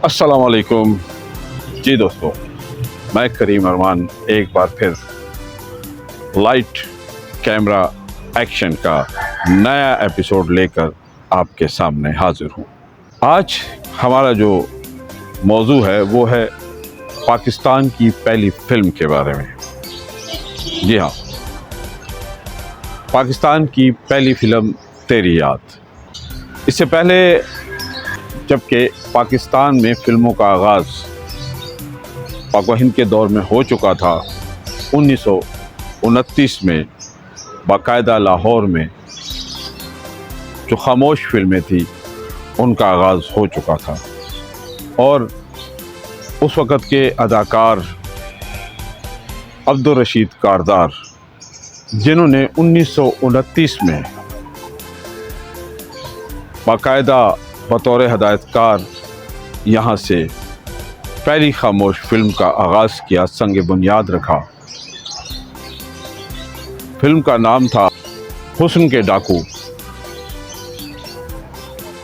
अस्सलाम वालेकुम जी दोस्तों, मैं करीम अरमान एक बार फिर लाइट कैमरा एक्शन का नया एपिसोड लेकर आपके सामने हाजिर हूँ। आज हमारा जो मौजू है वो है पाकिस्तान की पहली फिल्म के बारे में। जी हाँ, पाकिस्तान की पहली फिल्म तेरी याद। इससे पहले जबकि पाकिस्तान में फिल्मों का आगाज़ पाक व हिंद के दौर में हो चुका था, 1929 में बाकायदा लाहौर में जो खामोश फिल्में थी उनका आगाज़ हो चुका था और उस वक़्त के अदाकार अब्दुल रशीद कारदार, जिन्होंने 1929 में बाकायदा बतौर हदायतकार यहाँ से पहली खामोश फिल्म का आगाज़ किया, संग बुनियाद रखा। फिल्म का नाम था हुस्न के डाकू।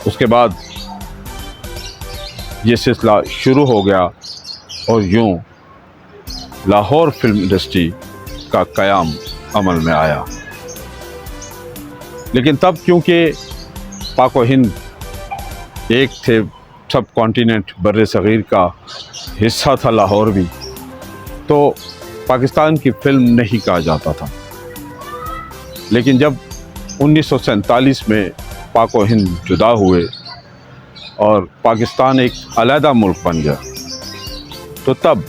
उसके बाद ये सिलसिला शुरू हो गया और यूं लाहौर फिल्म इंडस्ट्री का क़याम अमल में आया। लेकिन तब क्योंकि पाक व हिंद एक थे, सब कॉन्टिनेंट बर्रे सग़ीर का हिस्सा था लाहौर भी, तो पाकिस्तान की फिल्म नहीं कहा जाता था। लेकिन जब 1947 में पाक व हिंद जुदा हुए और पाकिस्तान एक अलहदा मुल्क बन गया, तो तब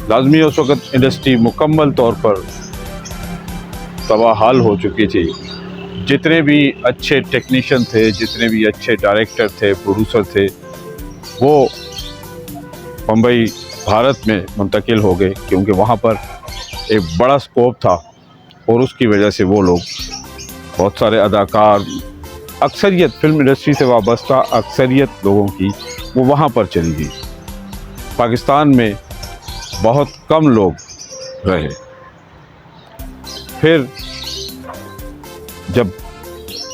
लाजमी उस वक़्त इंडस्ट्री मुकम्मल तौर पर तबाहाल हो चुकी थी। जितने भी अच्छे टेक्नीशियन थे, जितने भी अच्छे डायरेक्टर थे, प्रोड्यूसर थे, वो बम्बई भारत में मुंतकिल हो गए, क्योंकि वहाँ पर एक बड़ा स्कोप था और उसकी वजह से वो लोग, बहुत सारे अदाकार, अक्सरियत फिल्म इंडस्ट्री से वाबस्ता अक्सरियत लोगों की वो वहाँ पर चली गई। पाकिस्तान में बहुत कम लोग रहे। फिर जब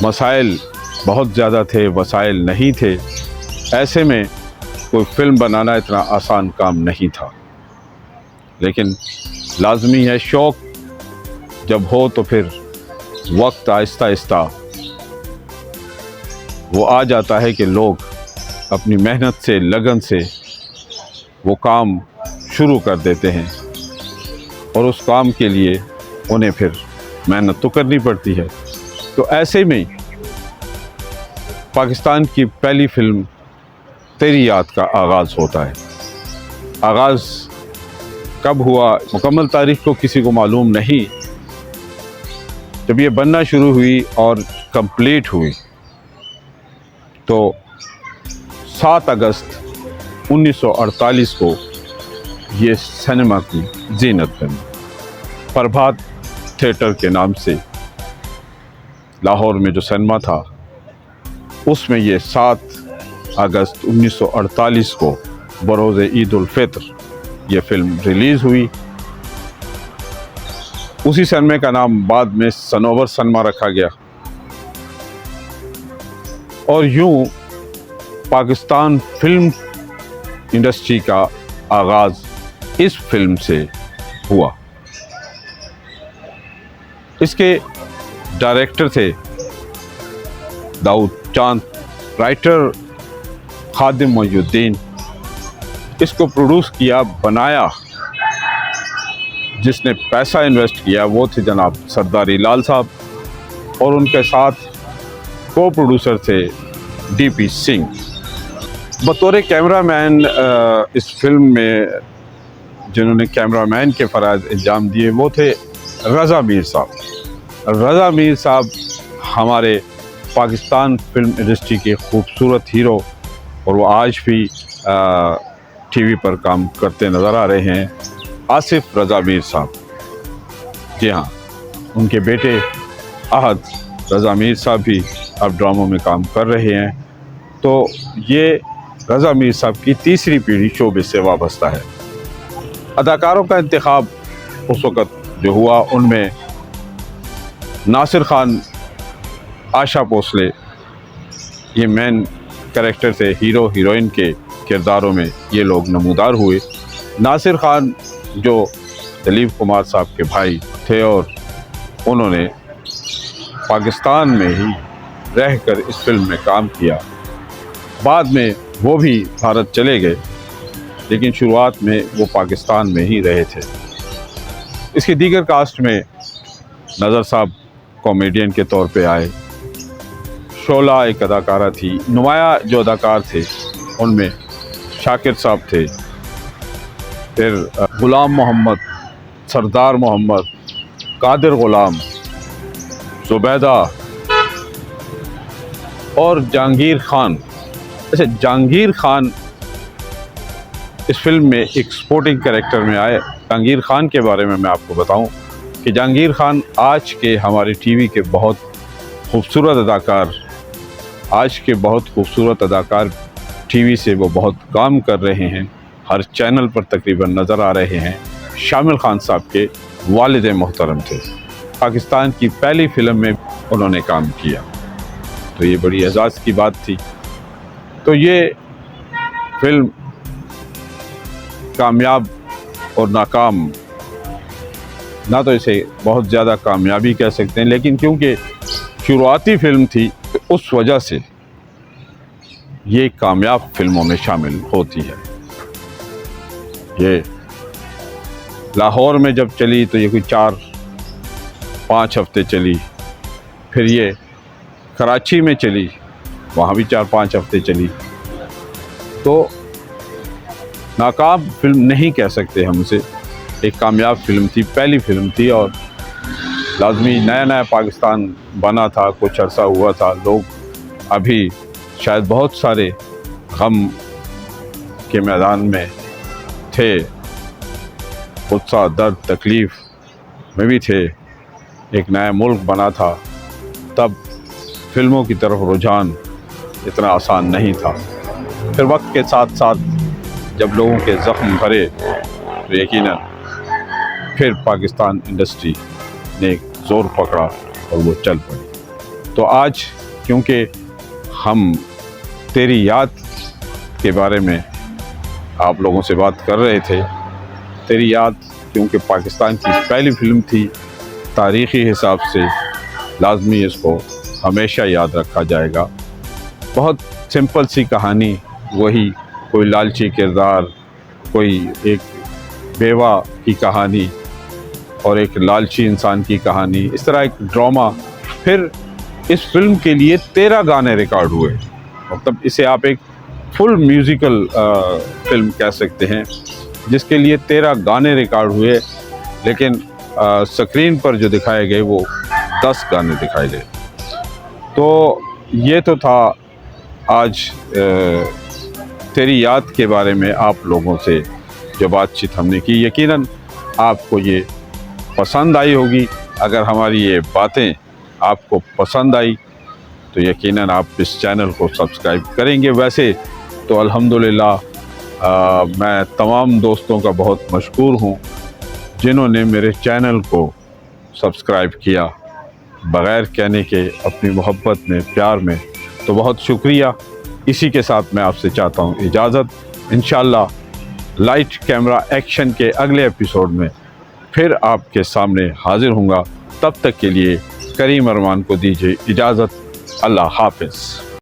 मसाइल बहुत ज़्यादा थे, वसाइल नहीं थे, ऐसे में कोई फिल्म बनाना इतना आसान काम नहीं था। लेकिन लाजमी है, शौक़ जब हो तो फिर वक्त आहिस्ता आहिस्ता वो आ जाता है कि लोग अपनी मेहनत से, लगन से वो काम शुरू कर देते हैं और उस काम के लिए उन्हें फिर मेहनत तो करनी पड़ती है। तो ऐसे में पाकिस्तान की पहली फिल्म तेरी याद का आगाज़ होता है। आगाज़ कब हुआ, मुकम्मल तारीख को किसी को मालूम नहीं। जब ये बनना शुरू हुई और कंप्लीट हुई तो 7 अगस्त 1948 को ये सिनेमा की जीनत बनी। प्रभात थिएटर के नाम से लाहौर में जो सिनेमा था, उसमें ये 7 अगस्त 1948 को बरोज़ ईद उल फित्र ये फिल्म रिलीज़ हुई। उसी सिनेमा का नाम बाद में सनोवर सिनेमा रखा गया और यूं पाकिस्तान फिल्म इंडस्ट्री का आगाज़ इस फिल्म से हुआ। इसके डायरेक्टर थे दाऊद चांद, राइटर खादिम मोइनुद्दीन। इसको प्रोड्यूस किया, बनाया, जिसने पैसा इन्वेस्ट किया वो थे जनाब सरदारी लाल साहब और उनके साथ को प्रोड्यूसर थे डीपी सिंह। बतौर कैमरामैन इस फिल्म में जिन्होंने कैमरामैन के फ़राइज़ अंजाम दिए वो थे रज़ा मीर साहब। रज़ा मीर साहब हमारे पाकिस्तान फिल्म इंडस्ट्री के खूबसूरत हीरो और वो आज भी टीवी पर काम करते नज़र आ रहे हैं, आसिफ रज़ा मीर साहब। जी हाँ, उनके बेटे अहद रज़ा मीर साहब भी अब ड्रामों में काम कर रहे हैं। तो ये रज़ा मीर साहब की तीसरी पीढ़ी शोबे से वाबस्ता है। अदाकारों का इंतखाब उस वक़्त जो हुआ, उनमें नासिर खान, आशा भोसले ये मेन कैरेक्टर थे, हीरो हीरोइन के किरदारों में ये लोग नमूदार हुए। नासिर खान जो दिलीप कुमार साहब के भाई थे और उन्होंने पाकिस्तान में ही रहकर इस फिल्म में काम किया। बाद में वो भी भारत चले गए, लेकिन शुरुआत में वो पाकिस्तान में ही रहे थे। इसकी दीगर कास्ट में नज़र साहब कॉमेडियन के तौर पे आए, शोला एक अदाकारा थी, नुमाया जो अदाकार थे उनमें शाकिर साहब थे, फिर गुलाम मोहम्मद, सरदार मोहम्मद, कादिर गुलाम, जुबैदा और जहांगीर खान। अच्छा, जहांगीर खान इस फिल्म में एक सपोर्टिंग कैरेक्टर में आए। जहांगीर खान के बारे में मैं आपको बताऊं कि जहांगीर खान आज के हमारे टीवी के बहुत खूबसूरत अदाकार, टीवी से वो बहुत काम कर रहे हैं, हर चैनल पर तकरीबन नज़र आ रहे हैं। शामिल खान साहब के वालिद मोहतरम थे, पाकिस्तान की पहली फिल्म में उन्होंने काम किया, तो ये बड़ी एजाज़ की बात थी। तो ये फिल्म कामयाब और नाकाम, ना तो इसे बहुत ज़्यादा कामयाबी कह सकते हैं, लेकिन क्योंकि शुरुआती फिल्म थी तो उस वजह से ये कामयाब फिल्मों में शामिल होती है। ये लाहौर में जब चली तो ये कोई 4-5 हफ्ते चली, फिर ये कराची में चली, वहाँ भी 4-5 हफ्ते चली। तो नाकाम फिल्म नहीं कह सकते हम उसे, एक कामयाब फिल्म थी, पहली फिल्म थी और लाजमी नया नया पाकिस्तान बना था, कुछ अरसा हुआ था, लोग अभी शायद बहुत सारे गम के मैदान में थे, गुस्सा, दर्द, तकलीफ़ में भी थे, एक नया मुल्क बना था, तब फिल्मों की तरफ रुझान इतना आसान नहीं था। फिर वक्त के साथ साथ जब लोगों के ज़ख्म भरे तो यकीनन फिर पाकिस्तान इंडस्ट्री ने ज़ोर पकड़ा और वो चल पड़ी। तो आज क्योंकि हम तेरी याद के बारे में आप लोगों से बात कर रहे थे, तेरी याद क्योंकि पाकिस्तान की पहली फिल्म थी, तारीख़ी हिसाब से लाजमी इसको हमेशा याद रखा जाएगा। बहुत सिंपल सी कहानी, वही कोई लालची किरदार, कोई एक बेवा की कहानी और एक लालची इंसान की कहानी, इस तरह एक ड्रामा। फिर इस फिल्म के लिए 13 गाने रिकॉर्ड हुए, मतलब इसे आप एक फुल म्यूज़िकल फिल्म कह सकते हैं, जिसके लिए 13 गाने रिकॉर्ड हुए, लेकिन स्क्रीन पर जो दिखाए गए वो 10 गाने दिखाए गए। तो ये तो था आज तेरी याद के बारे में आप लोगों से जो बातचीत हमने की। यकीनन आपको ये पसंद आई होगी। अगर हमारी ये बातें आपको पसंद आई तो यकीनन आप इस चैनल को सब्सक्राइब करेंगे। वैसे तो अल्हम्दुलिल्लाह मैं तमाम दोस्तों का बहुत मशकूर हूँ जिन्होंने मेरे चैनल को सब्सक्राइब किया बग़ैर कहने के, अपनी मोहब्बत में, प्यार में, तो बहुत शुक्रिया। इसी के साथ मैं आपसे चाहता हूँ इजाज़त। इंशाअल्लाह लाइट कैमरा एक्शन के अगले एपिसोड में फिर आपके सामने हाजिर हूँगा। तब तक के लिए करीम अरमान को दीजिए इजाज़त। अल्लाह हाफ़िज़।